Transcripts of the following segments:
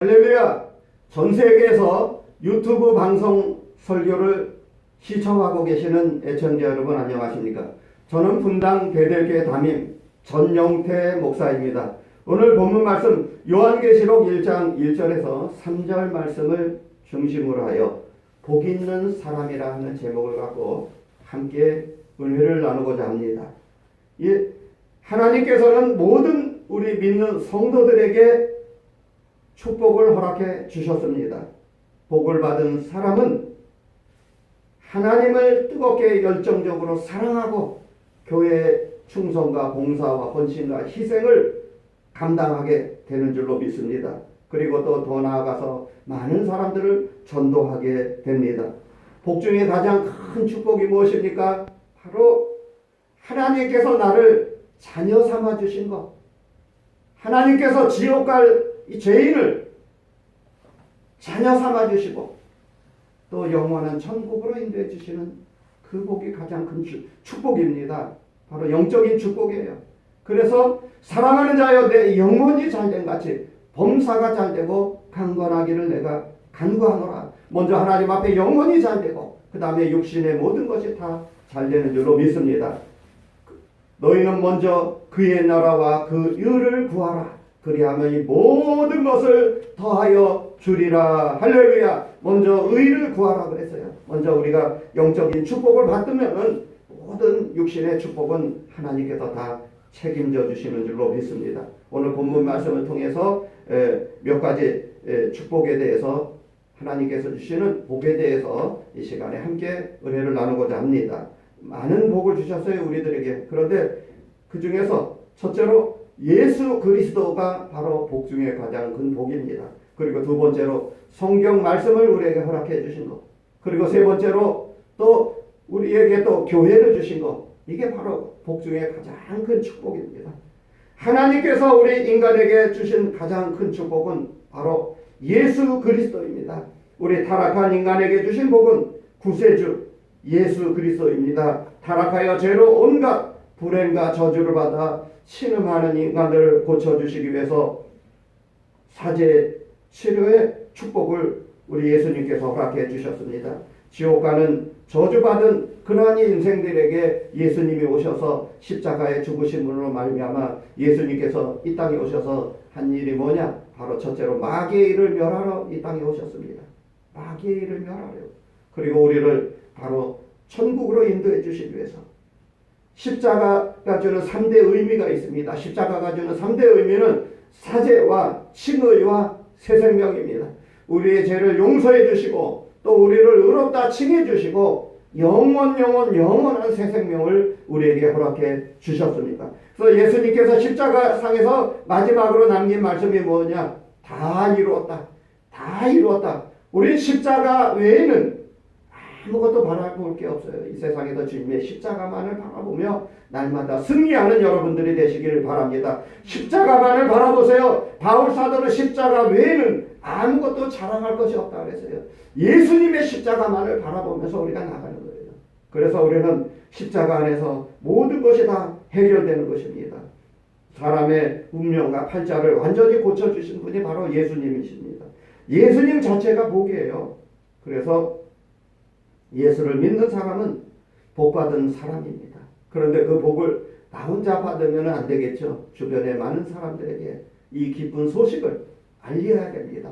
할렐루야! 전 세계에서 유튜브 방송 설교를 시청하고 계시는 애청자 여러분 안녕하십니까? 저는 분당 베델교회 담임 전영태 목사입니다. 오늘 본문 말씀 요한계시록 1장 1절에서 3절 말씀을 중심으로 하여 복 있는 사람이라 하는 제목을 갖고 함께 은혜를 나누고자 합니다. 하나님께서는 모든 우리 믿는 성도들에게 축복을 허락해 주셨습니다. 복을 받은 사람은 하나님을 뜨겁게 열정적으로 사랑하고 교회의 충성과 봉사와 헌신과 희생을 감당하게 되는 줄로 믿습니다. 그리고 또 더 나아가서 많은 사람들을 전도하게 됩니다. 복 중에 가장 큰 축복이 무엇입니까? 바로 하나님께서 나를 자녀 삼아 주신 것. 하나님께서 지옥 갈 이 죄인을 자녀 삼아 주시고 또 영원한 천국으로 인도해 주시는 그 복이 가장 큰 축복입니다. 바로 영적인 축복이에요. 그래서 사랑하는 자여 내 영혼이 잘된 같이 범사가 잘되고 강건하기를 내가 간구하노라. 먼저 하나님 앞에 영혼이 잘되고 그 다음에 육신의 모든 것이 다 잘되는 줄로 믿습니다. 너희는 먼저 그의 나라와 그 의를 구하라. 그리하면 이 모든 것을 더하여 주리라. 할렐루야. 먼저 의를 구하라 그랬어요. 먼저 우리가 영적인 축복을 받으면 모든 육신의 축복은 하나님께서 다 책임져 주시는 줄로 믿습니다. 오늘 본문 말씀을 통해서 몇 가지 축복에 대해서 하나님께서 주시는 복에 대해서 이 시간에 함께 은혜를 나누고자 합니다. 많은 복을 주셨어요 우리들에게. 그런데 그 중에서 첫째로 예수 그리스도가 바로 복 중에 가장 큰 복입니다. 그리고 두 번째로 성경 말씀을 우리에게 허락해 주신 것. 그리고 세 번째로 또 우리에게 또 교회를 주신 것. 이게 바로 복 중에 가장 큰 축복입니다. 하나님께서 우리 인간에게 주신 가장 큰 축복은 바로 예수 그리스도입니다. 우리 타락한 인간에게 주신 복은 구세주 예수 그리스도입니다. 타락하여 죄로 온갖 불행과 저주를 받아 신음하는 인간들을 고쳐주시기 위해서 사죄 치료의 축복을 우리 예수님께서 허락해 주셨습니다. 지옥 가는 저주받은 그러한 인생들에게 예수님이 오셔서 십자가에 죽으심으로 말미암아 예수님께서 이 땅에 오셔서 한 일이 뭐냐? 바로 첫째로 마귀의 일을 멸하러 이 땅에 오셨습니다. 마귀의 일을 멸하려. 그리고 우리를 바로 천국으로 인도해 주시기 위해서 십자가가 주는 3대 의미가 있습니다. 십자가가 주는 3대 의미는 사죄와 칭의와 새 생명입니다. 우리의 죄를 용서해 주시고 또 우리를 의롭다 칭해 주시고 영원한 새 생명을 우리에게 허락해 주셨습니다. 그래서 예수님께서 십자가상에서 마지막으로 남긴 말씀이 뭐냐? 다 이루었다. 다 이루었다. 우리 십자가 외에는 아무것도 바라볼 게 없어요. 이 세상에서 주님의 십자가만을 바라보며 날마다 승리하는 여러분들이 되시길 바랍니다. 십자가만을 바라보세요. 바울 사도는 십자가 외에는 아무것도 자랑할 것이 없다 그랬어요. 예수님의 십자가만을 바라보면서 우리가 나가는 거예요. 그래서 우리는 십자가 안에서 모든 것이 다 해결되는 것입니다. 사람의 운명과 팔자를 완전히 고쳐주신 분이 바로 예수님이십니다. 예수님 자체가 복이에요. 그래서 예수를 믿는 사람은 복받은 사람입니다. 그런데 그 복을 나 혼자 받으면 안 되겠죠. 주변의 많은 사람들에게 이 기쁜 소식을 알려야 됩니다.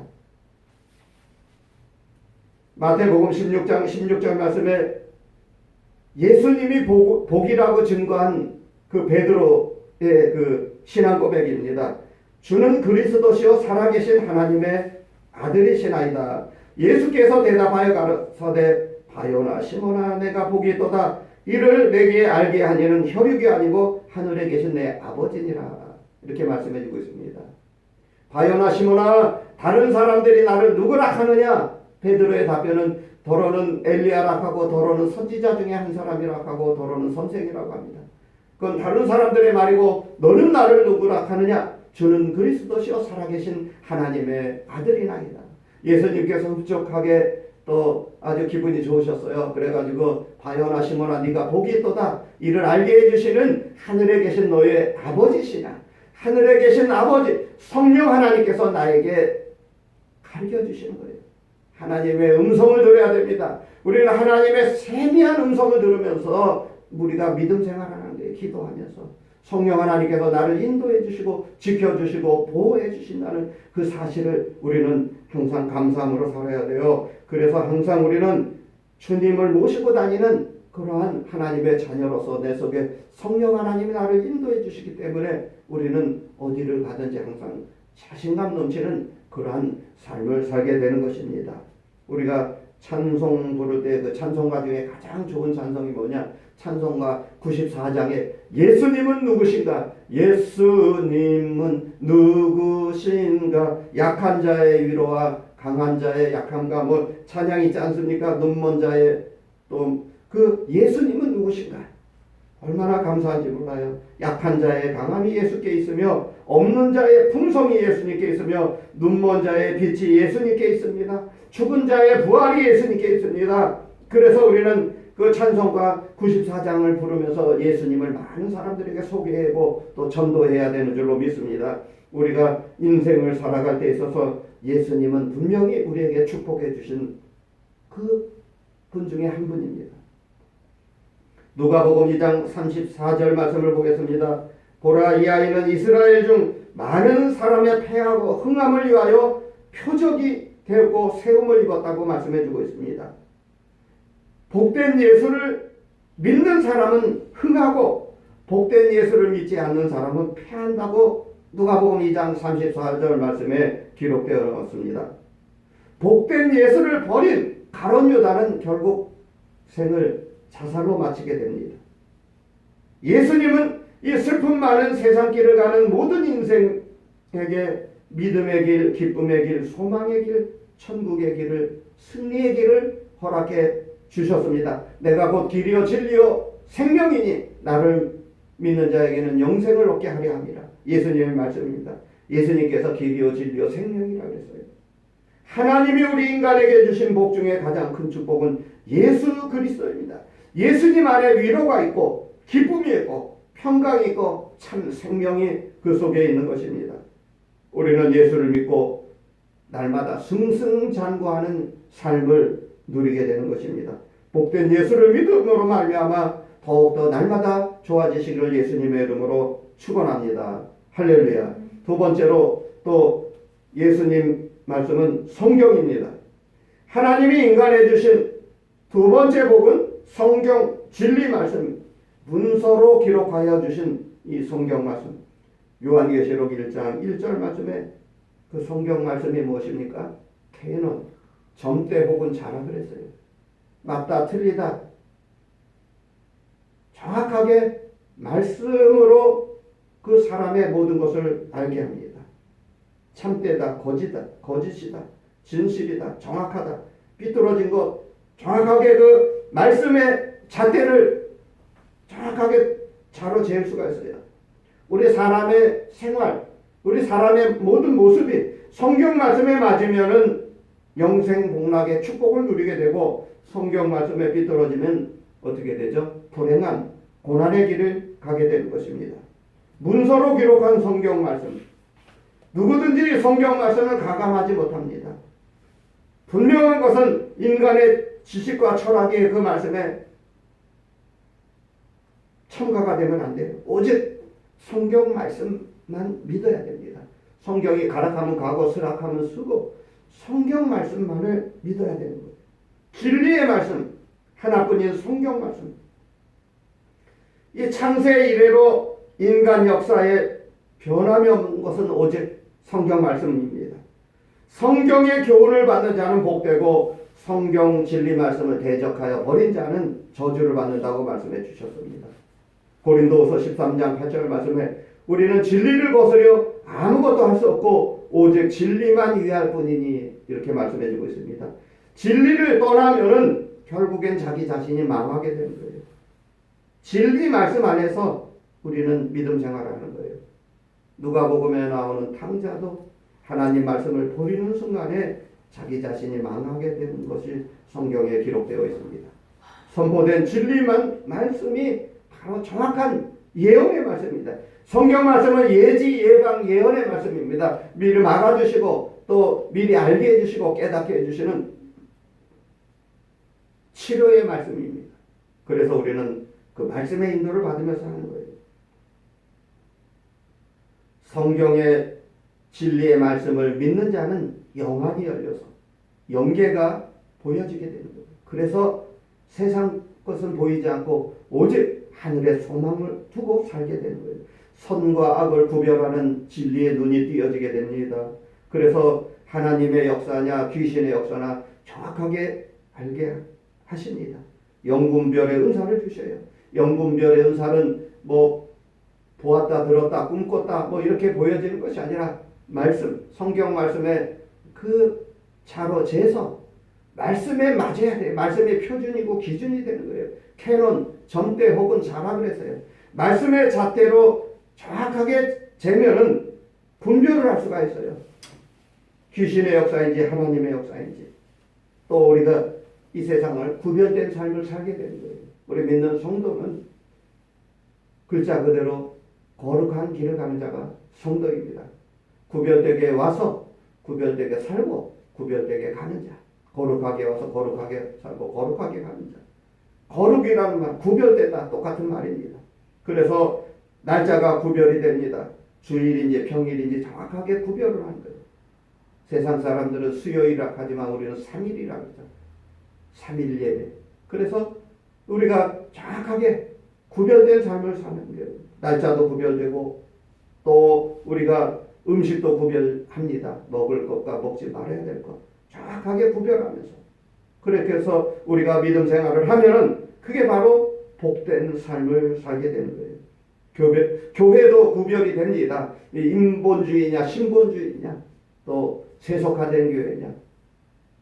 마태복음 16장 16절 말씀에 예수님이 복이라고 증거한 그 베드로의 그 신앙 고백입니다. 주는 그리스도시요 살아계신 하나님의 아들이시나이다. 예수께서 대답하여 가로되 바요나 시몬아 내가 복이 있도다. 이를 내게 알게 하니는 혈육이 아니고 하늘에 계신 내 아버지니라. 이렇게 말씀해 주고 있습니다. 바요나 시몬아 다른 사람들이 나를 누구라 하느냐? 베드로의 답변은 더러는 엘리야라 하고 더러는 선지자 중에 한 사람이라 하고 더러는 선생이라고 합니다. 그건 다른 사람들의 말이고 너는 나를 누구라 하느냐? 주는 그리스도시요 살아계신 하나님의 아들이나이다. 예수님께서 흡족하게 또 아주 기분이 좋으셨어요. 그래가지고 바요나 시몬아 네가 복이 있도다. 이를 알게 해주시는 하늘에 계신 너의 아버지시나 하늘에 계신 아버지 성령 하나님께서 나에게 가르쳐 주시는 거예요. 하나님의 음성을 들어야 됩니다. 우리는 하나님의 세미한 음성을 들으면서 우리가 믿음 생활하는 거예요. 기도하면서 성령 하나님께서 나를 인도해 주시고 지켜주시고 보호해 주신다는 그 사실을 우리는 항상 감사함으로 살아야 돼요. 그래서 항상 우리는 주님을 모시고 다니는 그러한 하나님의 자녀로서 내 속에 성령 하나님이 나를 인도해 주시기 때문에 우리는 어디를 가든지 항상 자신감 넘치는 그러한 삶을 살게 되는 것입니다. 우리가 찬송 부를 때 그 찬송가 중에 가장 좋은 찬송이 뭐냐? 찬송가 94장에 예수님은 누구신가? 예수님은 누구신가? 약한 자의 위로와 강한 자의 약함과 뭐 찬양 있지 않습니까? 눈먼 자의 또 그 예수님은 누구신가? 얼마나 감사한지 몰라요. 약한 자의 강함이 예수께 있으며 없는 자의 풍성이 예수님께 있으며 눈먼 자의 빛이 예수님께 있습니다. 죽은 자의 부활이 예수님께 있습니다. 그래서 우리는 그 찬송가 94장을 부르면서 예수님을 많은 사람들에게 소개하고 또 전도해야 되는 줄로 믿습니다. 우리가 인생을 살아갈 때 있어서 예수님은 분명히 우리에게 축복해 주신 그 분 중에 한 분입니다. 누가복음 2장 34절 말씀을 보겠습니다. 보라, 이 아이는 이스라엘 중 많은 사람의 패하고 흥함을 위하여 표적이 되었고 세움을 입었다고 말씀해 주고 있습니다. 복된 예수를 믿는 사람은 흥하고 복된 예수를 믿지 않는 사람은 패한다고 누가복음 2장 34절 말씀에 기록되어 있습니다. 복된 예수를 버린 가룟 유다는 결국 생을 자살로 마치게 됩니다. 예수님은 이 슬픔 많은 세상길을 가는 모든 인생에게 믿음의 길, 기쁨의 길, 소망의 길, 천국의 길을, 승리의 길을 허락해 주셨습니다. 내가 곧 길이요 진리요 생명이니 나를 믿는 자에게는 영생을 얻게 하려 함이라. 예수님의 말씀입니다. 예수님께서 길이요 진리요 생명이라고 했어요. 하나님이 우리 인간에게 주신 복 중에 가장 큰 축복은 예수 그리스도입니다. 예수님 안에 위로가 있고 기쁨이 있고 평강이 있고 참 생명이 그 속에 있는 것입니다. 우리는 예수를 믿고 날마다 승승장구하는 삶을 누리게 되는 것입니다. 복된 예수를 믿음으로 말미암아 더욱더 날마다 좋아지시기를 예수님의 이름으로 축원합니다. 할렐루야. 두 번째로 또 예수님 말씀은 성경입니다. 하나님이 인간에 주신 두 번째 복은 성경 진리 말씀, 문서로 기록하여 주신 이 성경 말씀. 요한계시록 1장 1절 말씀에 그 성경 말씀이 무엇입니까? 캐논, 점대 혹은 자라 그랬어요. 맞다 틀리다 정확하게 말씀으로 그 사람의 모든 것을 알게 합니다. 참되다, 거짓이다, 진실이다, 정확하다, 삐뚤어진 것, 정확하게 그 말씀의 잣대를 정확하게 자로 재을 수가 있어요. 우리 사람의 생활, 우리 사람의 모든 모습이 성경 말씀에 맞으면은 영생 복락의 축복을 누리게 되고, 성경 말씀에 삐뚤어지면 어떻게 되죠? 불행한 고난의 길을 가게 되는 것입니다. 문서로 기록한 성경 말씀, 누구든지 성경 말씀을 가감하지 못합니다. 분명한 것은 인간의 지식과 철학이 그 말씀에 첨가가 되면 안 돼요. 오직 성경 말씀만 믿어야 됩니다. 성경이 가락하면 가고 서락하면 쓰고 성경 말씀만을 믿어야 되는 거예요. 진리의 말씀, 하나뿐인 성경 말씀. 이 창세 이래로 인간 역사에 변함이 없는 것은 오직 성경 말씀입니다. 성경의 교훈을 받는 자는 복되고 성경 진리 말씀을 대적하여 버린 자는 저주를 받는다고 말씀해 주셨습니다. 고린도후서 13장 8절 말씀에 우리는 진리를 거스려 아무것도 할 수 없고 오직 진리만 위할 뿐이니 이렇게 말씀해 주고 있습니다. 진리를 떠나면은 결국엔 자기 자신이 망하게 되는 거예요. 진리 말씀 안에서 우리는 믿음 생활하는 거예요. 누가복음에 나오는 탕자도 하나님 말씀을 버리는 순간에 자기 자신이 망하게 되는 것이 성경에 기록되어 있습니다. 선포된 진리만 말씀이 바로 정확한 예언의 말씀입니다. 성경 말씀은 예지, 예방, 예언의 말씀입니다. 미리 막아주시고 또 미리 알게 해주시고 깨닫게 해주시는 치료의 말씀입니다. 그래서 우리는 그 말씀의 인도를 받으면서 하는 거예요. 성경의 진리의 말씀을 믿는 자는 영안이 열려서 영계가 보여지게 되는 거예요. 그래서 세상 것은 보이지 않고 오직 하늘의 소망을 두고 살게 되는 거예요. 선과 악을 구별하는 진리의 눈이 띄어지게 됩니다. 그래서 하나님의 역사냐 귀신의 역사나 정확하게 알게 하십니다. 영분별의 은사를 주셔요. 영분별의 은사는 뭐 보았다 들었다 꿈꿨다 뭐 이렇게 보여지는 것이 아니라 말씀, 성경 말씀에 그 자로 재서 말씀에 맞아야 돼요. 말씀의 표준이고 기준이 되는 거예요. 캐논, 전대 혹은 자라 그랬어요. 말씀의 잣대로 정확하게 재면은 분별을 할 수가 있어요. 귀신의 역사인지 하나님의 역사인지 또 우리가 이 세상을 구별된 삶을 살게 되는 거예요. 우리 믿는 성도는 글자 그대로 거룩한 길을 가는 자가 성도입니다. 구별되게 와서 구별되게 살고 구별되게 가는 자. 거룩하게 와서 거룩하게 살고 거룩하게 가는 자. 거룩이라는 말, 구별되다 똑같은 말입니다. 그래서 날짜가 구별이 됩니다. 주일인지 평일인지 정확하게 구별을 하는 거예요. 세상 사람들은 수요일이라 하지만 우리는 3일이라고 하죠. 3일 예배. 그래서 우리가 정확하게 구별된 삶을 사는 거예요. 날짜도 구별되고 또 우리가 음식도 구별합니다. 먹을 것과 먹지 말아야 될 것. 정확하게 구별하면서. 그렇게 해서 우리가 믿음 생활을 하면은 그게 바로 복된 삶을 살게 되는 거예요. 교회도 구별이 됩니다. 인본주의냐 신본주의냐 또 세속화된 교회냐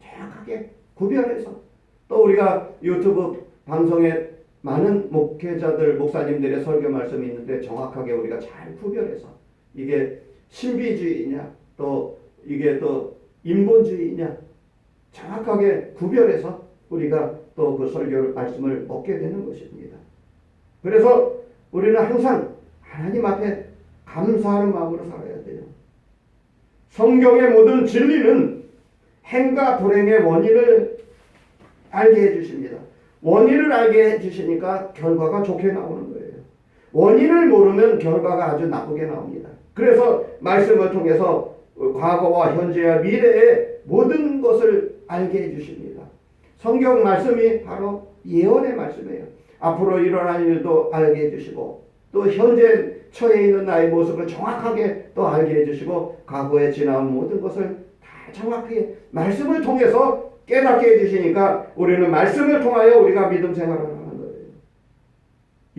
정확하게 구별해서 또 우리가 유튜브 방송에 많은 목회자들 목사님들의 설교 말씀이 있는데 정확하게 우리가 잘 구별해서 이게 신비주의냐 또 이게 또 인본주의냐 정확하게 구별해서 우리가 또 그 설교 말씀을 얻게 되는 것입니다. 그래서 우리는 항상 하나님 앞에 감사하는 마음으로 살아야 돼요. 성경의 모든 진리는 행과 불행의 원인을 알게 해주십니다. 원인을 알게 해주시니까 결과가 좋게 나오는 거예요. 원인을 모르면 결과가 아주 나쁘게 나옵니다. 그래서 말씀을 통해서 과거와 현재와 미래의 모든 것을 알게 해주십니다. 성경 말씀이 바로 예언의 말씀이에요. 앞으로 일어날 일도 알게 해주시고 또 현재 처해 있는 나의 모습을 정확하게 또 알게 해주시고 과거에 지나온 모든 것을 다 정확하게 말씀을 통해서 깨닫게 해주시니까 우리는 말씀을 통하여 우리가 믿음 생활을 하는 거예요.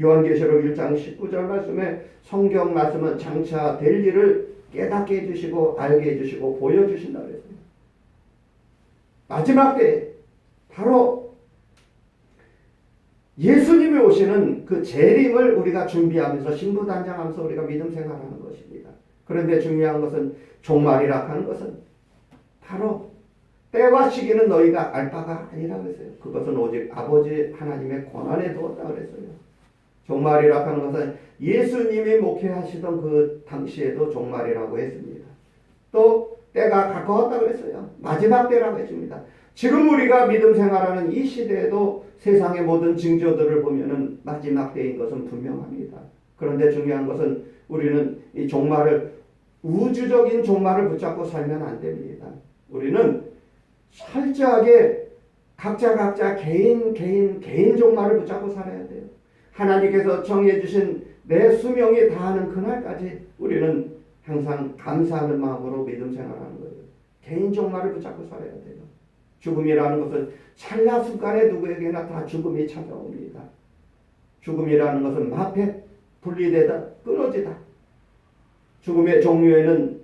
요한계시록 1장 19절 말씀에 성경 말씀은 장차 될 일을 깨닫게 해주시고 알게 해주시고 보여주신다 그랬습니다. 마지막 때 바로 예수님이 오시는 그 재림을 우리가 준비하면서 신부단장하면서 우리가 믿음 생활하는 것입니다. 그런데 중요한 것은 종말이라 하는 것은 바로 때와 시기는 너희가 알 바가 아니라 그랬어요. 그것은 오직 아버지 하나님의 권한에 두었다 그랬어요. 종말이라 하는 것은 예수님이 목회하시던 그 당시에도 종말이라고 했습니다. 또 때가 가까웠다 그랬어요. 마지막 때라고 했습니다. 지금 우리가 믿음 생활하는 이 시대에도 세상의 모든 징조들을 보면은 마지막 때인 것은 분명합니다. 그런데 중요한 것은 우리는 이 종말을 우주적인 종말을 붙잡고 살면 안 됩니다. 우리는 철저하게 각자 개인 종말을 붙잡고 살아야 돼요. 하나님께서 정해 주신 내 수명이 다하는 그날까지 우리는 항상 감사하는 마음으로 믿음 생활하는 거예요. 개인 종말을 붙잡고 살아야 돼요. 죽음이라는 것은 찰나 순간에 누구에게나 다 죽음이 찾아옵니다. 죽음이라는 것은 마패, 분리되다, 끊어지다. 죽음의 종류에는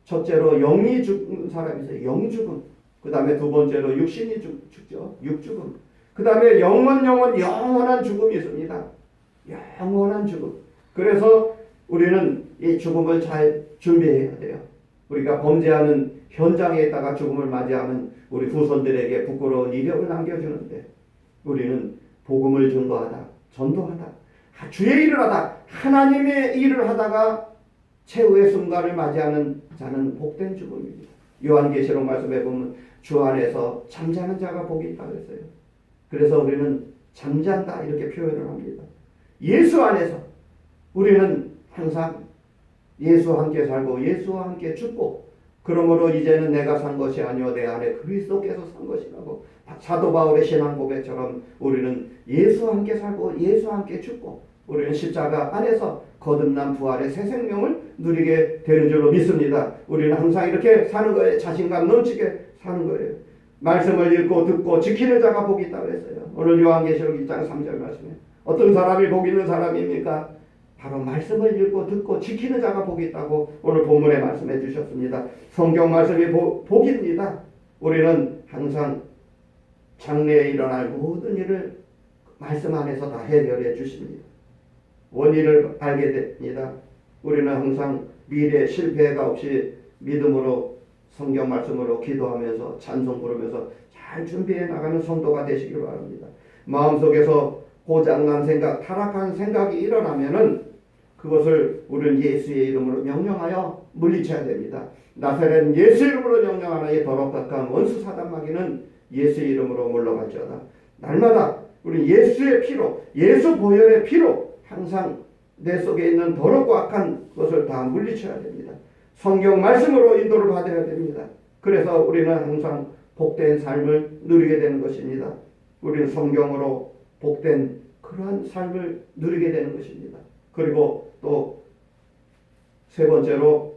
첫째로 영이 죽는 사람이 있어요. 영죽음. 그 다음에 두 번째로 육신이 죽죠. 육죽음. 그 다음에 영원한 죽음이 있습니다. 영원한 죽음. 그래서 우리는 이 죽음을 잘 준비해야 돼요. 우리가 범죄하는 현장에 있다가 죽음을 맞이하면 우리 후손들에게 부끄러운 이력을 남겨주는데 우리는 복음을 증거하다, 전도하다, 주의 일을 하다 하나님의 일을 하다가 최후의 순간을 맞이하는 자는 복된 죽음입니다. 요한계시록 말씀에 보면 주 안에서 잠자는 자가 복이 있다고 했어요. 그래서 우리는 잠잔다 이렇게 표현을 합니다. 예수 안에서 우리는 항상 예수와 함께 살고 예수와 함께 죽고, 그러므로 이제는 내가 산 것이 아니요 내 안에 그리스도께서 산 것이라고 사도 바울의 신앙 고백처럼 우리는 예수와 함께 살고 예수와 함께 죽고 우리는 십자가 안에서 거듭난 부활의 새 생명을 누리게 되는 줄로 믿습니다. 우리는 항상 이렇게 사는 거예요. 자신감 넘치게 사는 거예요. 말씀을 읽고 듣고 지키는 자가 복이 있다고 했어요. 오늘 요한계시록 1장 3절 말씀에 어떤 사람이 복 있는 사람입니까? 바로 말씀을 읽고 듣고 지키는 자가 복이 있다고 오늘 본문에 말씀해 주셨습니다. 성경 말씀이 복입니다. 우리는 항상 장래에 일어날 모든 일을 말씀 안에서 다 해결해 주십니다. 원인을 알게 됩니다. 우리는 항상 미래 실패가 없이 믿음으로 성경 말씀으로 기도하면서 찬송 부르면서 잘 준비해 나가는 성도가 되시길 바랍니다. 마음속에서 고장난 생각, 타락한 생각이 일어나면은 그것을 우리는 예수의 이름으로 명령하여 물리쳐야 됩니다. 나사렛 예수 이름으로 명령하나 이 더럽다한 원수 사단 마귀는 예수의 이름으로 물러갈지어다. 날마다 우리 예수의 피로, 예수 보혈의 피로 항상 내 속에 있는 더럽고 악한 것을 다 물리쳐야 됩니다. 성경 말씀으로 인도를 받아야 됩니다. 그래서 우리는 항상 복된 삶을 누리게 되는 것입니다. 우리는 성경으로 복된 그러한 삶을 누리게 되는 것입니다. 그리고 또 세 번째로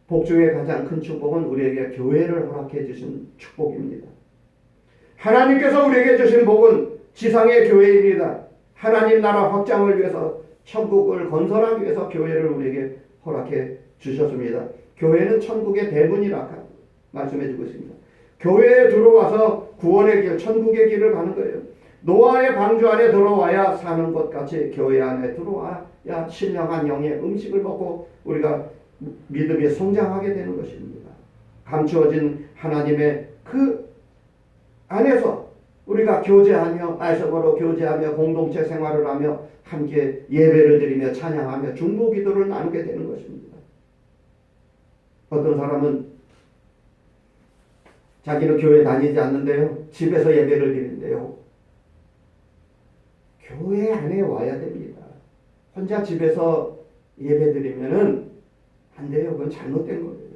복 중에 가장 큰 축복은 우리에게 교회를 허락해 주신 축복입니다. 하나님께서 우리에게 주신 복은 지상의 교회입니다. 하나님 나라 확장을 위해서 천국을 건설하기 위해서 교회를 우리에게 허락해 주셨습니다. 교회는 천국의 대문이라 말씀해 주고 있습니다. 교회에 들어와서 구원의 길, 천국의 길을 가는 거예요. 노아의 방주 안에 들어와야 사는 것 같이 교회 안에 들어와야 신령한 영의 음식을 먹고 우리가 믿음이 성장하게 되는 것입니다. 감추어진 하나님의 그 안에서 우리가 교제하며 말씀으로 교제하며 공동체 생활을 하며 함께 예배를 드리며 찬양하며 중보기도를 나누게 되는 것입니다. 어떤 사람은 자기는 교회 다니지 않는데요, 집에서 예배를 드리는데요. 교회 안에 와야 됩니다. 혼자 집에서 예배 드리면은 안 돼요. 그건 잘못된 거예요.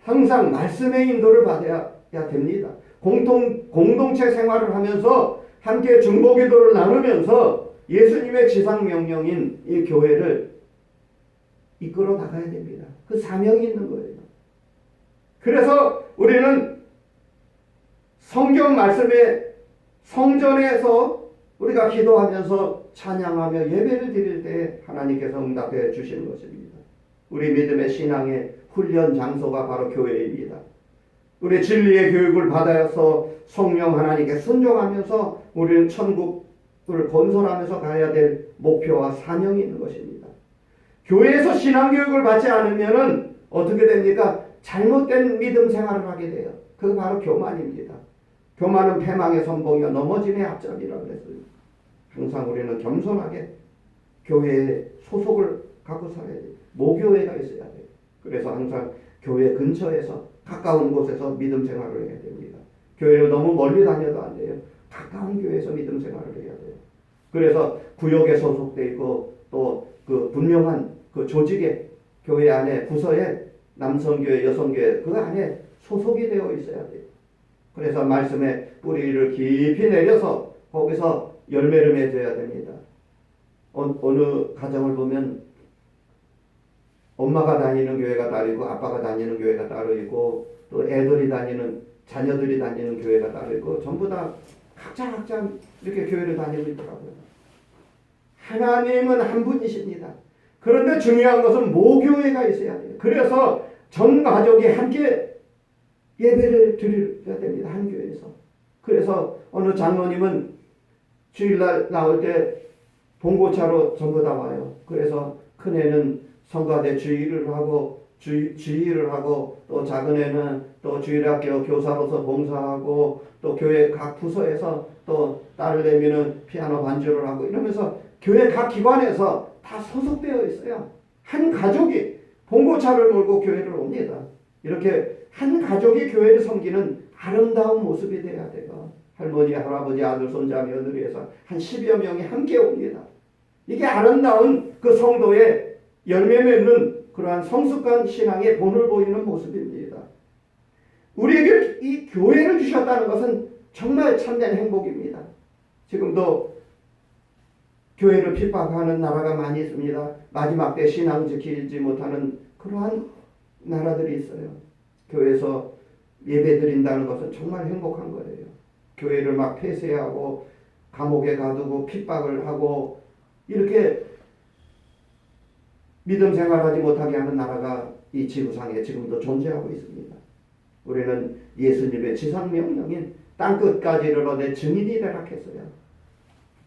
항상 말씀의 인도를 받아야 됩니다. 공동체 생활을 하면서 함께 중보기도를 나누면서 예수님의 지상명령인 이 교회를 이끌어 나가야 됩니다. 그 사명이 있는 거예요. 그래서 우리는 성경 말씀의 성전에서 우리가 기도하면서 찬양하며 예배를 드릴 때 하나님께서 응답해 주시는 것입니다. 우리 믿음의 신앙의 훈련 장소가 바로 교회입니다. 우리 진리의 교육을 받아서 성령 하나님께 순종하면서 우리는 천국을 건설하면서 가야 될 목표와 사명이 있는 것입니다. 교회에서 신앙교육을 받지 않으면 어떻게 됩니까? 잘못된 믿음 생활을 하게 돼요. 그거 바로 교만입니다. 교만은 패망의 선봉이요 넘어짐의 앞잡이라고 했어요. 항상 우리는 겸손하게 교회에 소속을 갖고 살아야 돼요. 모교회가 있어야 돼요. 그래서 항상 교회 근처에서 가까운 곳에서 믿음 생활을 해야 됩니다. 교회를 너무 멀리 다녀도 안 돼요. 가까운 교회에서 믿음 생활을 해야 돼요. 그래서 구역에 소속돼 있고 또 그 분명한 그 조직에 교회 안에 부서에 남성교회, 여성교회 그 안에 소속이 되어 있어야 돼요. 그래서 말씀의 뿌리를 깊이 내려서 거기서 열매를 맺어야 됩니다. 어느 가정을 보면 엄마가 다니는 교회가 따로 있고 아빠가 다니는 교회가 따로 있고 또 애들이 다니는 자녀들이 다니는 교회가 따로 있고 전부 다 각자 이렇게 교회를 다니고 있더라고요. 하나님은 한 분이십니다. 그런데 중요한 것은 모교회가 있어야 돼요. 그래서 전 가족이 함께 예배를 드려야 됩니다. 한 교회에서. 그래서 어느 장로님은 주일날 나올 때 봉고차로 전부 다 와요. 그래서 큰애는 성가대 주일을 하고 주일을 하고 또 작은 애는 또 주일학교 교사로서 봉사하고 또 교회 각 부서에서 또 딸내미는 피아노 반주를 하고 이러면서 교회 각 기관에서 다 소속되어 있어요. 한 가족이 봉고차를 몰고 교회를 옵니다. 이렇게 한 가족이 교회를 섬기는 아름다운 모습이 돼야 돼요. 할머니, 할아버지, 아들, 손자, 며느리에서 한 10여 명이 함께 옵니다. 이게 아름다운 그 성도의 열매 맺는 그러한 성숙한 신앙의 본을 보이는 모습입니다. 우리에게 이 교회를 주셨다는 것은 정말 참된 행복입니다. 지금도 교회를 핍박하는 나라가 많이 있습니다. 마지막 때 신앙 지키지 못하는 그러한 나라들이 있어요. 교회에서 예배 드린다는 것은 정말 행복한 거예요. 교회를 막 폐쇄하고 감옥에 가두고 핍박을 하고 이렇게 믿음 생활하지 못하게 하는 나라가 이 지구상에 지금도 존재하고 있습니다. 우리는 예수님의 지상명령인 땅끝까지 이르러 내 증인이 되라 했어요.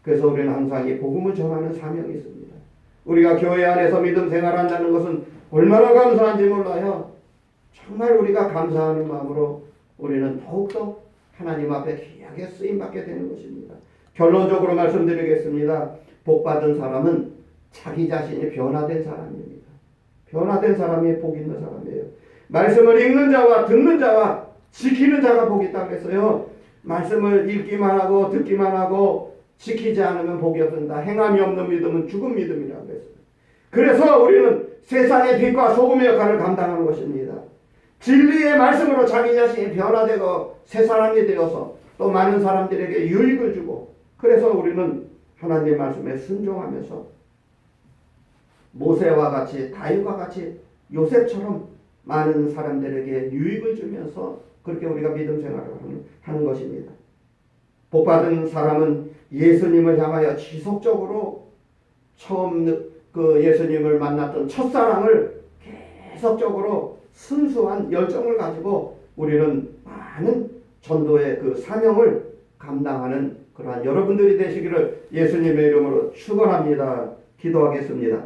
그래서 우리는 항상 이 복음을 전하는 사명이 있습니다. 우리가 교회 안에서 믿음 생활한다는 것은 얼마나 감사한지 몰라요. 정말 우리가 감사하는 마음으로 우리는 더욱더 하나님 앞에 귀하게 쓰임받게 되는 것입니다. 결론적으로 말씀드리겠습니다. 복받은 사람은 자기 자신이 변화된 사람입니다. 변화된 사람이 복 있는 사람이에요. 말씀을 읽는 자와 듣는 자와 지키는 자가 복이 있다고 했어요. 말씀을 읽기만 하고 듣기만 하고 지키지 않으면 복이 없습니다. 행함이 없는 믿음은 죽은 믿음이라고 했어요. 그래서 우리는 세상의 빛과 소금의 역할을 감당하는 것입니다. 진리의 말씀으로 자기 자신이 변화되고 새 사람이 되어서 또 많은 사람들에게 유익을 주고, 그래서 우리는 하나님의 말씀에 순종하면서 모세와 같이 다윗과 같이 요셉처럼 많은 사람들에게 유익을 주면서 그렇게 우리가 믿음 생활을 하는 것입니다. 복받은 사람은 예수님을 향하여 지속적으로 처음 그 예수님을 만났던 첫사랑을 계속적으로 순수한 열정을 가지고 우리는 많은 전도의 그 사명을 감당하는 그러한 여러분들이 되시기를 예수님의 이름으로 축원합니다. 기도하겠습니다.